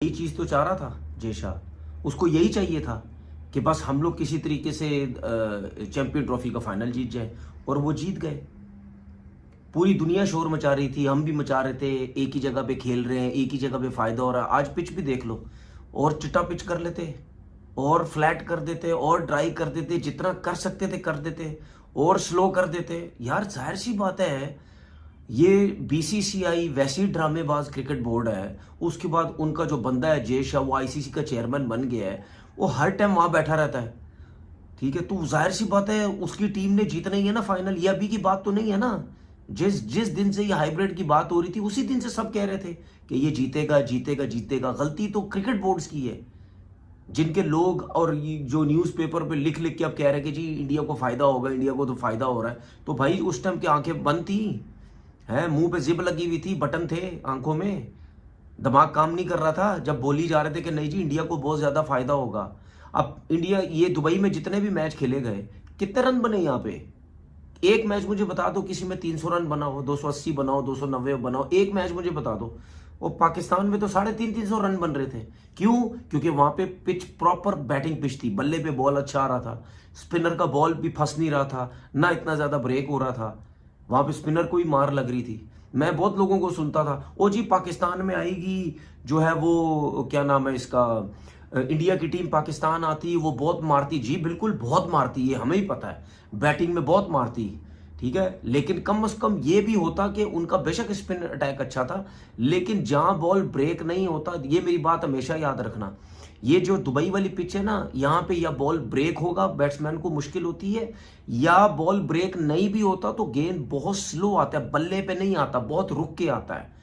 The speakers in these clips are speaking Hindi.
यही चीज़ तो चाह रहा था जय शाह। उसको यही चाहिए था कि बस हम लोग किसी तरीके से चैंपियन ट्रॉफी का फाइनल जीत जाए, और वो जीत गए। पूरी दुनिया शोर मचा रही थी, हम भी मचा रहे थे, एक ही जगह पे खेल रहे हैं, एक ही जगह पे फायदा हो रहा है। आज पिच भी देख लो, और चिट्टा पिच कर लेते, और फ्लैट कर देते, और ड्राई कर देते, जितना कर सकते थे कर देते, और स्लो कर देते। यार जाहिर सी बात है, ये बीसीसीआई वैसी ड्रामेबाज क्रिकेट बोर्ड है। उसके बाद उनका जो बंदा है जय शाह, वो आईसीसी का चेयरमैन बन गया है, वो हर टाइम वहां बैठा रहता है। ठीक है, तो जाहिर सी बात है उसकी टीम ने जीतना ही है ना फाइनल। ये अभी की बात तो नहीं है ना। जिस जिस दिन से ये हाइब्रिड की बात हो रही थी, उसी दिन से सब कह रहे थे कि ये जीतेगा जीतेगा जीतेगा। गलती तो क्रिकेट बोर्ड्स की है, जिनके लोग और ये जो न्यूज़पेपर पे लिख लिख के अब कह रहे हैं कि जी इंडिया को फायदा होगा, इंडिया को तो फायदा हो रहा है। तो भाई उस टाइम की आंखें बंद थी, है मुंह पे जिप लगी हुई थी, बटन थे आंखों में, दिमाग काम नहीं कर रहा था जब बोली जा रहे थे कि नहीं जी इंडिया को बहुत ज्यादा फायदा होगा। अब इंडिया, ये दुबई में जितने भी मैच खेले गए, कितने रन बने यहाँ पे? एक मैच मुझे बता दो किसी में 300 रन बना हो, 280 बनाओ, 290 बनाओ, एक मैच मुझे बता दो। और पाकिस्तान में तो 350 रन बन रहे थे। क्यों? क्योंकि वहां पे पिच प्रॉपर बैटिंग पिच थी, बल्ले पे बॉल अच्छा आ रहा था, स्पिनर का बॉल भी फंस नहीं रहा था, ना इतना ज्यादा ब्रेक हो रहा था, वहां पे स्पिनर को ही मार लग रही थी। मैं बहुत लोगों को सुनता था, ओ जी पाकिस्तान में आएगी जो है वो क्या नाम है इसका, इंडिया की टीम पाकिस्तान आती, वो बहुत मारती। जी बिल्कुल बहुत मारती, ये हमें ही पता है, बैटिंग में बहुत मारती। ठीक है, लेकिन कम से कम ये भी होता कि उनका बेशक स्पिन अटैक अच्छा था, लेकिन जहां बॉल ब्रेक नहीं होता, ये मेरी बात हमेशा याद रखना, ये जो दुबई वाली पिच है ना, यहाँ पे या बॉल ब्रेक होगा बैट्समैन को मुश्किल होती है, या बॉल ब्रेक नहीं भी होता तो गेंद बहुत स्लो आता है, बल्ले पे नहीं आता, बहुत रुक के आता है।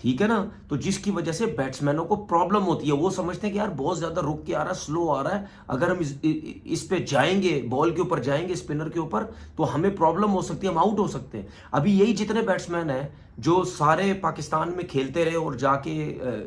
ठीक है ना, तो जिसकी वजह से बैट्समैनों को प्रॉब्लम होती है। वो समझते हैं कि यार बहुत ज्यादा रुक के आ रहा है, स्लो आ रहा है, अगर हम इस पे जाएंगे, बॉल के ऊपर जाएंगे, स्पिनर के ऊपर, तो हमें प्रॉब्लम हो सकती है, हम आउट हो सकते हैं। अभी यही जितने बैट्समैन हैं जो सारे पाकिस्तान में खेलते रहे और जाके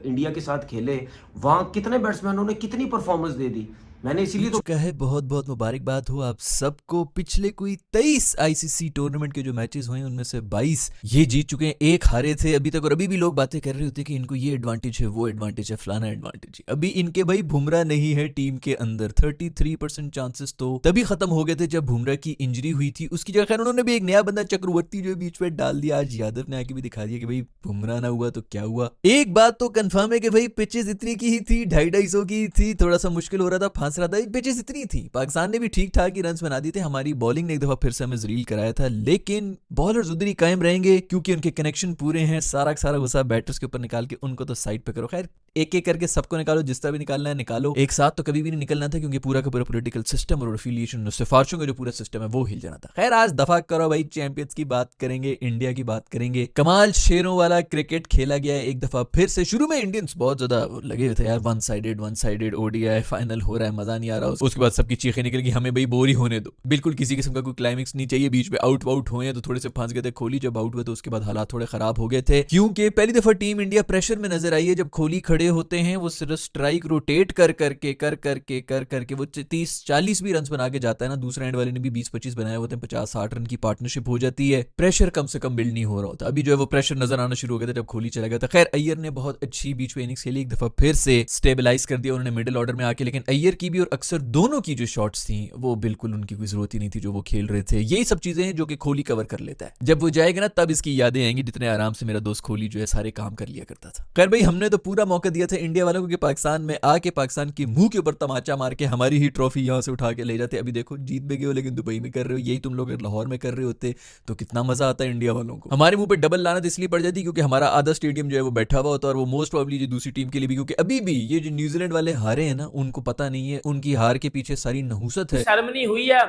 इंडिया के साथ खेले, वहां कितने बैट्समैनों ने कितनी परफॉर्मेंस दे दी। मैंने इसीलिए जीत तो चुका है। बहुत बहुत मुबारकबाद हो आप सबको। पिछले कोई 23 आईसीसी टूर्नामेंट के जो मैचेस हुए उनमें से 22 ये जीत चुके हैं, एक हारे थे अभी तक। और अभी भी लोग बातें कर रहे होते हैं कि इनको ये एडवांटेज है, वो एडवांटेज है, फलाना एडवांटेज है। अभी इनके भाई बुमराह नहीं है टीम के अंदर। 33% चांसेस तो तभी खत्म हो गए थे जब बुमराह की इंजरी हुई थी। उसकी जगह खैर उन्होंने भी एक नया बंदा चक्रवर्ती जो बीच में डाल दिया। आज यादव ने आके भी दिखा दिया कि भाई बुमराह ना हुआ तो क्या हुआ। एक बात तो कंफर्म है कि भाई पिचेस इतनी की ही थी, 250 की थी, थोड़ा सा मुश्किल हो रहा था, फांस रहा था। पिचेस इतनी थी, पाकिस्तान ने भी ठीक ठाक ही रन्स बना दिए थे। हमारी बॉलिंग ने एक दफा फिर से हमें जलील कराया था, लेकिन बॉलर्स उधर ही कायम रहेंगे क्योंकि उनके कनेक्शन पूरे हैं। सारा सारा गुस्सा बैटर्स के ऊपर निकाल के उनको तो साइड पे करो। खैर एक एक करके सबको निकालो, जिस तरह भी निकालना है निकालो, एक साथ तो कभी भी नहीं निकलना था क्योंकि पूरा का पूरा पॉलिटिकल सिस्टम और एफिलिएशन, सिफारिशों का जो पूरा सिस्टम है वो हिल जाना था। खैर आज दफा करो भाई, चैंपियंस की बात करेंगे, इंडिया की बात करेंगे। कमाल शेरों वाला क्रिकेट खेला गया है एक दफा फिर से। शुरू में इंडियंस बहुत ज्यादा लगे हुए थे यार, वन साइडेड ओडीआई फाइनल हो रहा है, मजा नहीं आ रहा। उसके बाद सबकी चीखें निकल गई, हमें भाई बोर ही होने दो, बिल्कुल किसी किस्म का कोई क्लाइमेक्स नहीं चाहिए। बीच में आउट वाउट हुए तो थोड़े से फंस गए थे। कोहली जब आउट हुए तो उसके बाद हालात थोड़े खराब हो गए थे, क्योंकि पहली दफा टीम इंडिया प्रेशर में नजर आई है। जब कोहली खड़े होते हैं वो सिर्फ स्ट्राइक रोटेट कर करके वो 30-40 भी रन बना के जाता है ना। दूसरे एंड वाले ने भी 20-25 बनाए होते हैं, 50-60 रन की पार्टनरशिप हो जाती है। प्रेशर कम से कम बिल्ड नहीं हो रहा होता। अभी जो है वो प्रेशर नजर आना शुरू हो गया था जब कोहली चला गया था। खैर अय्यर ने बहुत अच्छी बीच में इनिंग्स खेली, एक दफा फिर से स्टेबलाइज कर दिया उन्होंने मिडिल ऑर्डर में आके। लेकिन अय्यर की भी और अक्सर दोनों की जो शॉट्स थी वो बिल्कुल उनकी कोई जरूरत ही नहीं थी जो वो खेल रहे थे। यही सब चीजें हैं जो कि कोहली कवर कर लेता है। जब वो जाएगा ना तब इसकी यादें आएंगी, जितने आराम से मेरा दोस्त कोहली जो है सारे काम कर लिया करता था। खैर भाई हमने तो पूरा मौका दिया था इंडिया वालों को कि पाकिस्तान में आके पाकिस्तान के मुंह के ऊपर तमाचा मार के हमारी ही ट्रॉफी यहां से उठा के ले जाते। अभी देखो जीत भी गए हो, लेकिन दुबई में कर रहे हो। यही तुम लोग लाहौर में कर रहे होते तो कितना मजा आता है इंडिया वालों को। हमारे मुंह पे डबल लानत इसलिए पड़ जाती क्योंकि हमारा आधा स्टेडियम जो है वो बैठा हुआ होता है, और वो मोस्ट प्रॉब्ली जो दूसरी टीम के लिए भी, क्योंकि अभी भी ये जो न्यूजीलैंड वाले हारे हैं ना, उनको पता नहीं है उनकी हार के पीछे सारी नहुसत है। सेरेमनी हुई है,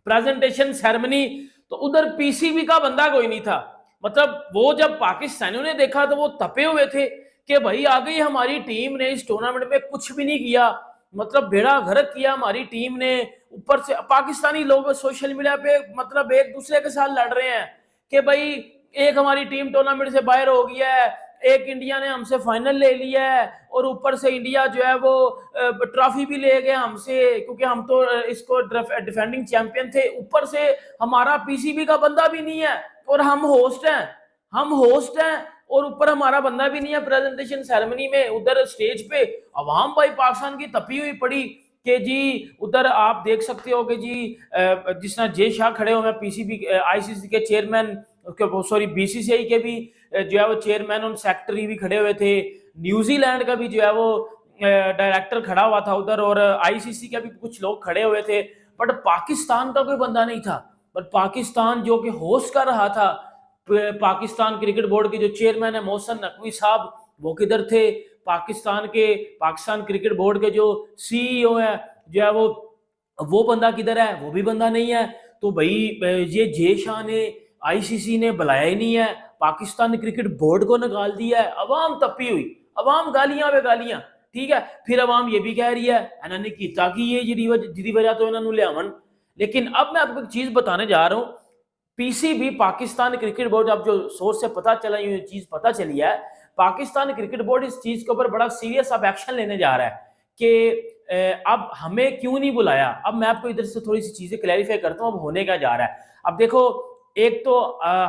प्रेजेंटेशन सेरेमनी, तो उधर पीसीबी का बंदा कोई नहीं था। मतलब वो जब पाकिस्तानियों ने देखा तो वो तपे हुए थे कि भाई आ गई हमारी टीम ने, इस टूर्नामेंट में कुछ भी नहीं किया, मतलब बेड़ा गर्क किया हमारी टीम ने। ऊपर से पाकिस्तानी लोग सोशल मीडिया पे मतलब एक दूसरे के साथ लड़ रहे हैं कि भाई एक हमारी टीम टूर्नामेंट से बाहर हो गया है, एक इंडिया ने हमसे फाइनल ले लिया है, और ऊपर से इंडिया जो है वो ट्रॉफी भी ले गया हमसे क्योंकि हम तो इसको डिफेंडिंग चैंपियन थे। ऊपर से हमारा पीसीबी का बंदा भी नहीं है और हम होस्ट हैं। और ऊपर हमारा बंदा भी नहीं है प्रेजेंटेशन सेरेमनी में। उधर स्टेज पे अवाम भाई पाकिस्तान की तपी हुई पड़ी कि जी उधर आप देख सकते हो कि जी जिस तरह जे शाह खड़े हुए हैं, पीसीबी आईसीसी के चेयरमैन, सॉरी बीसीसीआई के भी जो है वो चेयरमैन और सेक्रेटरी भी खड़े हुए थे, न्यूजीलैंड का भी जो है वो डायरेक्टर खड़ा हुआ था उधर, और आईसीसी के भी कुछ लोग खड़े हुए थे, बट पाकिस्तान का कोई बंदा नहीं था। बट पाकिस्तान जो कि होस्ट कर रहा था, पाकिस्तान क्रिकेट बोर्ड के जो चेयरमैन है मोहसिन नकवी साहब, वो किधर थे? पाकिस्तान क्रिकेट बोर्ड के जो सीईओ है जो है वो बंदा किधर है? वो भी बंदा नहीं है। तो भाई ये जे शाह ने, आईसीसी ने बुलाया ही नहीं है, पाकिस्तान क्रिकेट बोर्ड को निकाल दिया है। अवाम तपी हुई, अवाम गालियां वे गालियां, ठीक है। फिर अवाम ये भी कह रही है इन्होंने किया कि ये जिदी वजह तो इन्होंने लियावन। लेकिन अब मैं आपको एक चीज बताने जा रहा हूं, पीसीबी पाकिस्तान क्रिकेट बोर्ड, अब जो सोर्स से पता चला, ये चीज पता चली है, पाकिस्तान क्रिकेट बोर्ड इस चीज के ऊपर बड़ा सीरियस अब एक्शन लेने जा रहा है कि अब हमें क्यों नहीं बुलाया। अब मैं आपको इधर से थोड़ी सी चीजें क्लैरिफाई करता हूं अब होने क्या जा रहा है। अब देखो, एक तो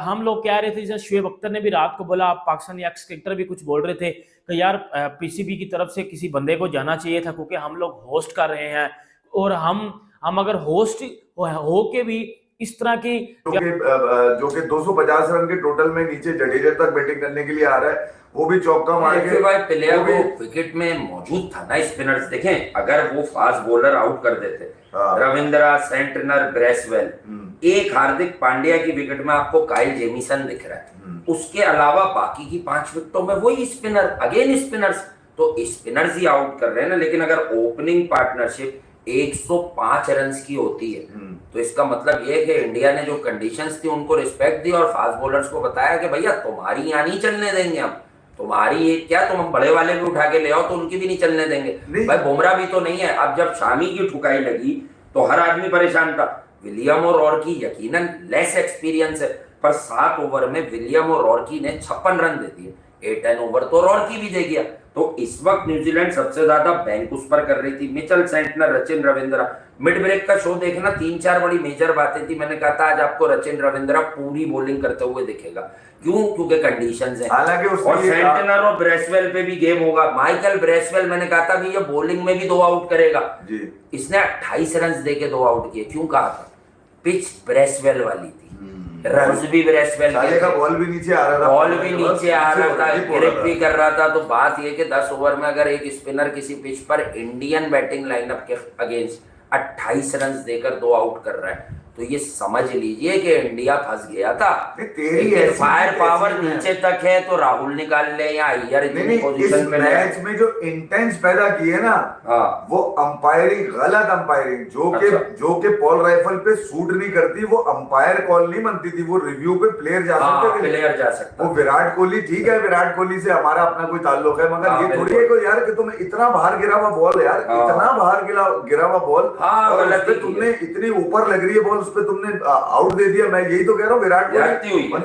हम लोग कह रहे थे, जैसे शुएब अख्तर ने भी रात को बोला, पाकिस्तानी एक्स क्रिकेटर भी कुछ बोल रहे थे कि यार पीसीबी की तरफ से किसी बंदे को जाना चाहिए था, क्योंकि हम लोग होस्ट कर रहे हैं, और हम अगर होस्ट हो के भी इस तरह की जो कि 250 रन के टोटल में नीचे जडेजा तक बैटिंग करने के लिए आ रहा है, वो भी चौका मार के प्लेयर वो विकेट में मौजूद था ना। स्पिनर्स देखें, अगर वो फास्ट बॉलर आउट कर देते, रविंद्रा, सेंटनर, ब्रेसवेल, एक हार्दिक पांड्या की विकेट में आपको काइल जेमिसन दिख रहा है, उसके अलावा बाकी की 5 विकेटों में वही स्पिनर, अगेन स्पिनर्स, तो स्पिनर्स ही आउट कर रहे हैं ना। लेकिन अगर ओपनिंग पार्टनरशिप 105 रन की होती है, तो इसका मतलब ये है कि इंडिया ने जो कंडीशंस थी उनको रिस्पेक्ट दी और फास्ट बॉलर्स को बताया कि भैया तुम्हारी यहाँ नहीं चलने देंगे हम, तुम्हारी क्या तुम बड़े वाले भी उठा के ले आओ तो उनकी भी नहीं चलने देंगे। भाई बुमराह भी तो नहीं है। अब जब शामी की ठुकाई लगी तो हर आदमी परेशान था। विलियम और रॉर्की यकीनन लेस एक्सपीरियंस है, पर 7 ओवर में विलियम और रॉर्की ने 56 रन दे दिए, 8 ओवर तो रॉर्की भी दे गया। तो इस वक्त न्यूजीलैंड सबसे ज्यादा बैंक उस पर कर रही थी, Mitchell Santner, Rachin Ravindra. Mid break का शो देखना, 3-4 बड़ी मेजर बातें थी। मैंने कहा था आज आपको रचिन रविंद्रा पूरी बॉलिंग करते हुए दिखेगा, क्यों? क्योंकि कंडीशंस हैं। हालांकि और सेंटनर और ब्रेसवेल पे भी गेम होगा। माइकल ब्रेसवेल, मैंने कहा था भी ये बॉलिंग में भी 2 आउट करेगा जी। इसने 28 रन देके 2 आउट किए। क्यों कहा था? पिच ब्रेसवेल वाली थी, रन्स भी ब्रेसवेल का, बॉल भी नीचे आ रहा था, ग्रिप भी कर रहा था। तो बात यह कि 10 ओवर में अगर एक स्पिनर किसी पिच पर इंडियन बैटिंग लाइनअप के अगेंस्ट 28 रन देकर 2 आउट कर रहा है, तो ये समझ लीजिए कि इंडिया फंस गया था। फायर पावर नीचे तक है तो राहुल निकाल ले या अय्यर इतनी पोजीशन पे मैच में जो इंटेंस पैदा किए ना, वो अंपायरिंग, गलत अंपायरिंग, जो के पॉल राइफल पे सूट नहीं करती, वो अंपायर कॉल नहीं बनती थी, वो रिव्यू पे प्लेयर जा सकते। वो विराट कोहली, ठीक है, विराट कोहली से हमारा अपना कोई ताल्लुक है, मगर ये थोड़ी है यार कि तुम इतना बाहर गिरा हुआ बॉल, यार इतना बाहर गिरा हुआ बॉल, तुमने इतनी ऊपर लग रही है बॉल, उस पे तुमने आउट दे दिया। मैं यही तो कह रहा हूँ, विराट कोहली